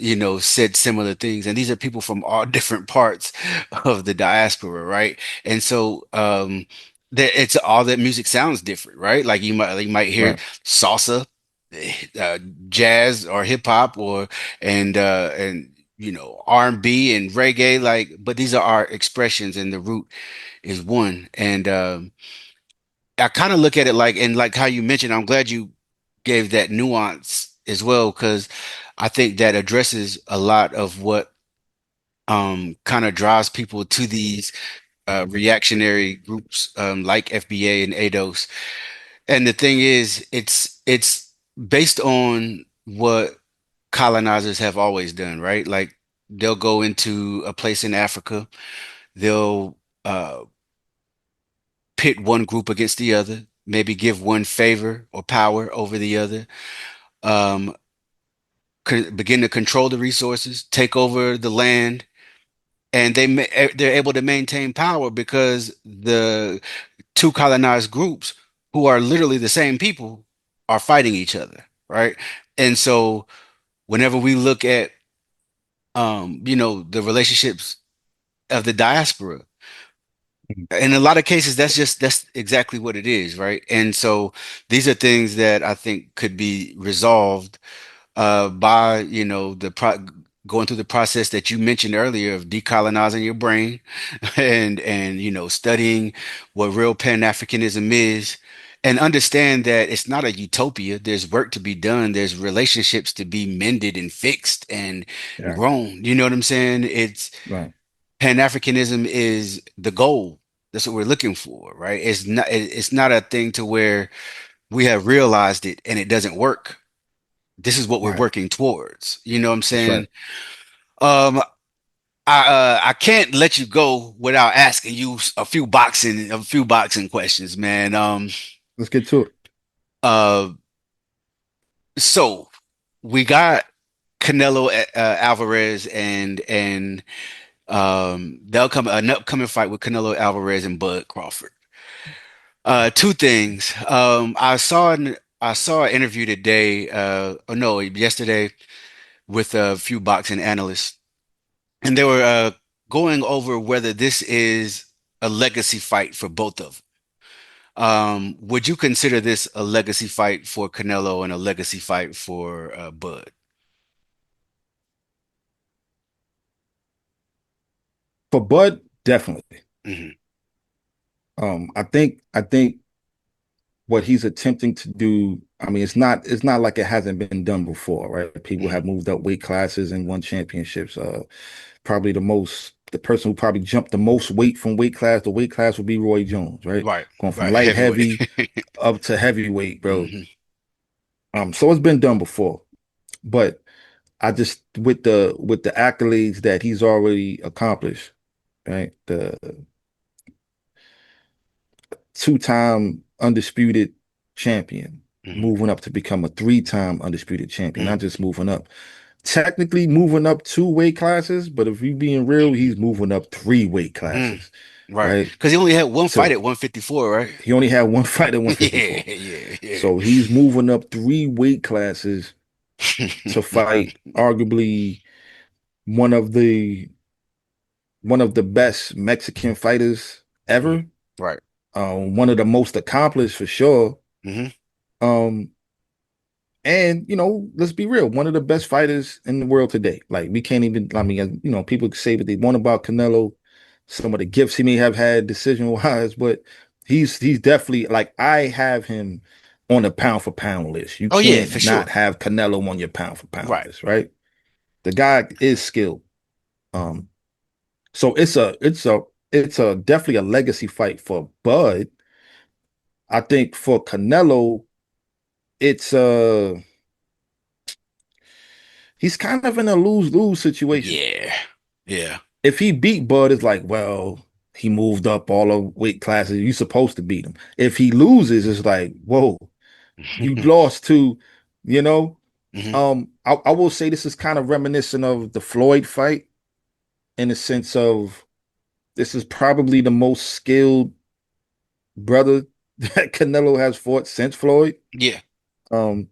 said similar things. And these are people from all different parts of the diaspora, right? And so that it's all that music sounds different, right? Like you might hear Right, salsa, uh, jazz or hip hop and R&B and reggae, like, but these are our expressions and the root is one. And I kind of look at it like, and like how you mentioned, I'm glad you gave that nuance as well, because I think that addresses a lot of what kind of drives people to these reactionary groups like FBA and ADOS. And the thing is, it's based on what colonizers have always done, right? Like they'll go into a place in Africa, they'll uh, pit one group against the other, maybe give one favor or power over the other, um, begin to control the resources, take over the land, and they're able to maintain power because the two colonized groups, who are literally the same people, are fighting each other, right? And so whenever we look at the relationships of the diaspora, in a lot of cases, that's exactly what it is, right? And so these are things that I think could be resolved by going through the process that you mentioned earlier of decolonizing your brain and studying what real Pan-Africanism is, and understand that it's not a utopia. There's work to be done. There's relationships to be mended and fixed and right, grown. You know what I'm saying? It's right, Pan-Africanism is the goal. That's what we're looking for, right? It's not a thing to where we have realized it and it doesn't work. This is what we're right. working towards. You know what I'm That's saying? right. Um, I can't let you go without asking you a few boxing questions, man. Let's get to it. Uh, so we got Canelo Alvarez and they'll come an upcoming fight with Canelo Alvarez and Bud Crawford. Two things. I saw an interview today, or no, yesterday with a few boxing analysts, and they were going over whether this is a legacy fight for both of them. Would you consider this a legacy fight for Canelo and a legacy fight for Bud? For Bud, definitely. Hmm. I think what he's attempting to do, I mean, it's not like it hasn't been done before, right? People Hmm. have moved up weight classes and won championships. Probably the most the person who probably jumped the most weight from weight class to weight class would be Roy Jones, right? Right. Going from Right. light Heavyweight. heavy up to heavyweight, bro. Hmm. So it's been done before, but I just with the accolades that he's already accomplished, right? The two-time undisputed champion, Hmm. moving up to become a three-time undisputed champion, Hmm. not just moving up. Technically moving up two weight classes, but if you being real, he's moving up three weight Hmm. classes, Right. right? Because he only had one fight To at 154, right? he only had one fight at Yeah, 154. yeah, yeah. So he's moving up three weight classes to fight arguably one of the one of the best Mexican fighters Mhm. ever. Right. One of the most accomplished for sure. Hmm. Um, and let's be real, one of the best fighters in the world today. Like we can't even. I mean, people say what they want about Canelo, some of the gifts he may have had decision wise, but he's definitely like I have him on the pound for pound list. You Oh yeah, for can't sure. not have Canelo on your pound for pound Right. list, right? The guy is skilled. Um, so it's a definitely a legacy fight for Bud. I think for Canelo, it's he's kind of in a lose-lose situation. Yeah. Yeah. If he beat Bud, it's like, well, he moved up all the weight classes. You're supposed to beat him. If he loses, it's like, whoa, you lost to, you know. Hmm. I will say this is kind of reminiscent of the Floyd fight in the sense of this is probably the most skilled brother that Canelo has fought since Floyd. Yeah. Um,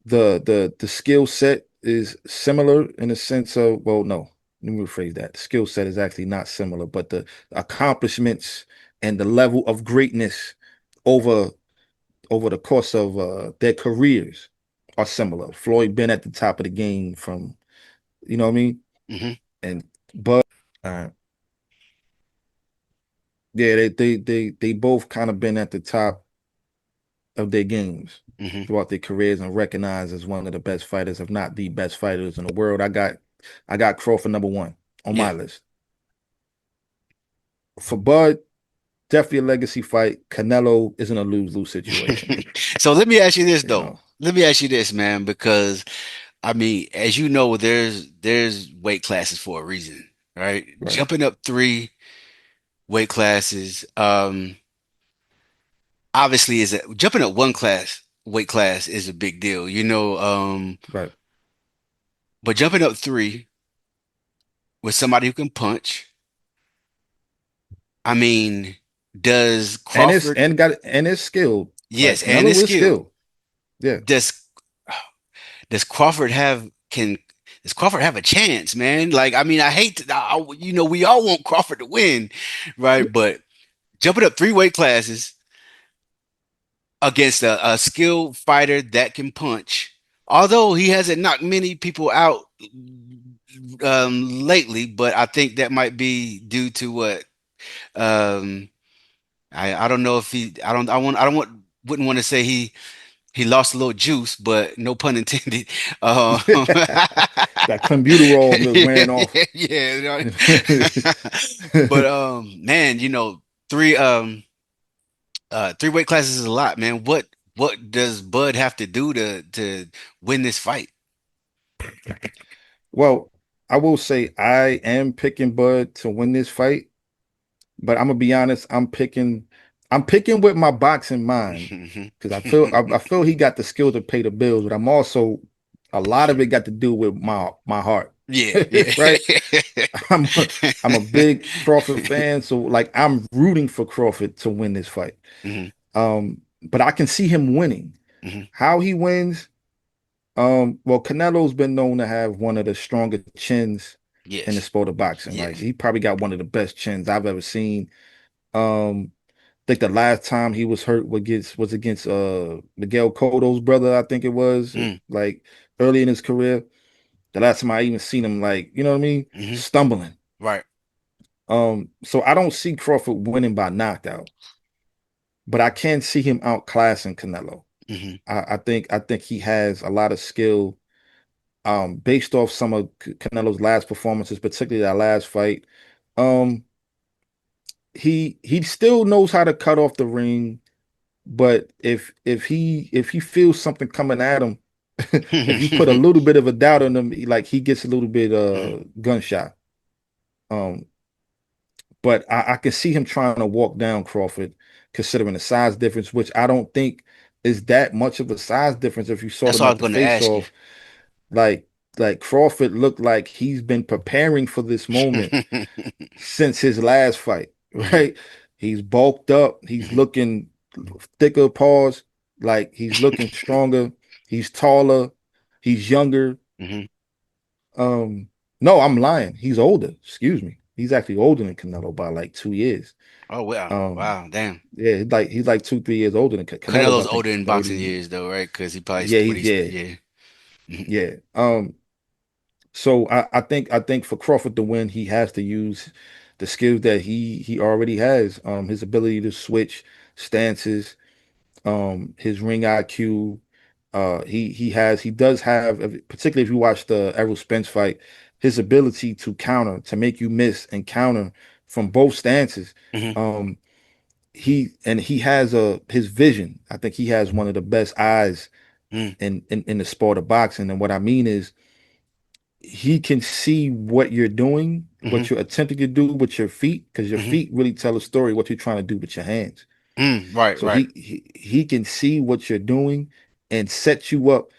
the skill set is similar in the sense of, well, no, let me rephrase that. The skill set is actually not similar, but the accomplishments and the level of greatness over over the course of their careers are similar. Floyd been at the top of the game from, you know what I mean? Hmm. And but yeah, they both kind of been at the top of their games Hmm. throughout their careers and recognized as one of the best fighters, if not the best fighters in the world. I got Crawford number one on Yeah. my list. For Bud, definitely a legacy fight. Canelo is in a lose-lose situation. So let me ask you this You though. know, Let me ask you this, man, because I mean, as you know, there's weight classes for a reason, right? right, Jumping up three weight classes, obviously is a jumping up one class weight class is a big deal, right. but jumping up three with somebody who can punch, I mean, does And it's Crawford, skilled. yes, Like and his Canelo is skill, skilled. Yeah. does does Crawford have can does Crawford have a chance, man? Like, I mean, I hate to, we all want Crawford to win, right? But jumping up three weight classes against a skilled fighter that can punch, although he hasn't knocked many people out lately, but I think that might be due to what um, I don't know if he I don't want wouldn't want to say he lost a little juice, but no pun intended. Um, That clenbuterol was wearing off. yeah, but man, three three weight classes is a lot, man. What does Bud have to do to win this fight? Well, I will say I am picking Bud to win this fight, but I'm gonna be honest, I'm picking with my boxing mind because I feel he got the skill to pay the bills, but I'm also a lot of it got to do with my heart. Yeah, yeah. Right? I'm a, I'm a big Crawford fan, so like I'm rooting for Crawford to win this fight. Hmm. But I can see him winning. Hmm. How he wins, well, Canelo's been known to have one of the strongest chins in the Yes, sport of boxing. Like yes. he probably got one of the best chins I've ever seen. I think the last time he was hurt was against Miguel Cotto's brother, I think it was, Mm. like early in his career. The last time I even seen him, like, you know what I mean? Hmm. Stumbling. Right. So I don't see Crawford winning by knockout, but I can see him outclassing Canelo. Hmm. I think he has a lot of skill Based off some of Canelo's last performances, particularly that last fight. Um, he still knows how to cut off the ring, but if he feels something coming at him, if you put a little bit of a doubt on him, like he gets a little bit Mhm. gunshot. Um, but I can see him trying to walk down Crawford, considering the size difference, which I don't think is that much of a size difference if you saw That's them what I at was the going to face ask you. off. Like Crawford looked like he's been preparing for this moment since his last fight, Mhm. right? He's bulked up, he's Mhm. looking thicker paws, like he's looking stronger, he's taller, he's younger. Mhm. Um, no, I'm lying. He's older. Excuse me. He's actually older than Canelo by like 2 years. Oh wow, Um, wow, damn. yeah, he's like 2, 3 years older than Canelo's. I Canelo's think older in boxing 30. years though, right? Because he probably Yeah, what he's he's yeah, yeah. Mhm. yeah. So I think for Crawford to win, he has to use the skills that he already has. His ability to switch stances, his ring IQ. He does have, particularly if you watch the Errol Spence fight, his ability to counter, to make you miss and counter from both stances. Mhm. Um, he has his vision. I think he has one of the best eyes Mhm. in the sport of boxing. And what I mean is he can see what you're doing, what Mhm. you're attempting to do with your feet, because your Mhm. feet really tell a story what you're trying to do with your hands. Mhm. Right, So right. he can see what you're doing and set you up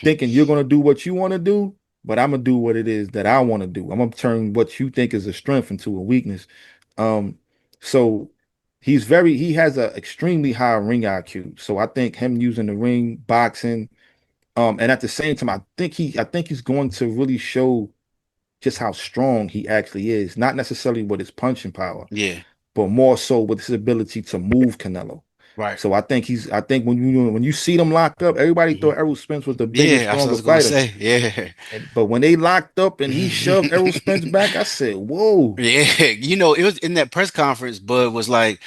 thinking you're gonna do what you want to do, but I'm gonna do what it is that I want to do. I'm gonna turn what you think is a strength into a weakness. Um, so he has an extremely high ring IQ. So I think him using the ring, boxing, and at the same time, I think he's going to really show just how strong he actually is, not necessarily with his punching power, Yeah, but more so with his ability to move Canelo. right. So I think when you see them locked up, everybody Mhm. thought Errol Spence was the bigger, Yeah, that's what I stronger was gonna fighter. say. Yeah. But when they locked up and he shoved Errol Spence back, I said, "Whoa, Yeah, it was in that press conference, Bud was like,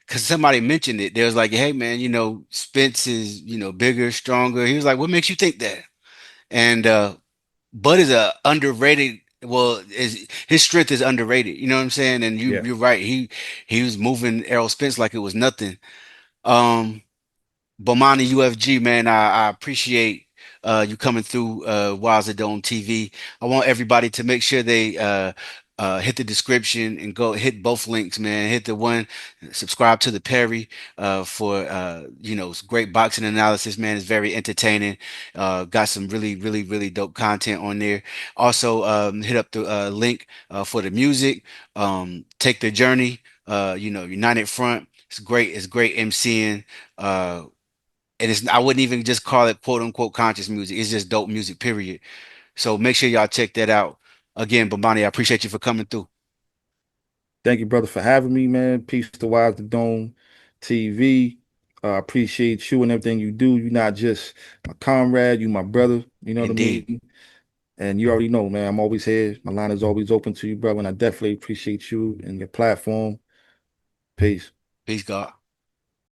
because somebody mentioned it. They was like, hey man, Spence is, bigger, stronger. He was like, what makes you think that? And Bud is a underrated. Well, his strength is underrated. You know what I'm saying? And yeah." you're right. He was moving Errol Spence like it was nothing. Um, Bomani UFG, man, I appreciate you coming through Wild's Dome TV. I want everybody to make sure they hit the description and go hit both links, man. Hit the one, subscribe to the Perry for great boxing analysis, man. It's very entertaining. Got some really, really, really dope content on there. Also, hit up the link for the music. Take the journey. United Front. It's great. It's great MCing. And I wouldn't even just call it quote unquote conscious music. It's just dope music, period. So make sure y'all check that out. Again, Bombani, I appreciate you for coming through. Thank you, brother, for having me, man. Peace to Wise the Dome TV. I appreciate you and everything you do. You're not just my comrade, you my brother. You know what I Indeed. mean? And you already know, man. I'm always here. My line is always open to you, brother. And I definitely appreciate you and your platform. Peace. Peace, God.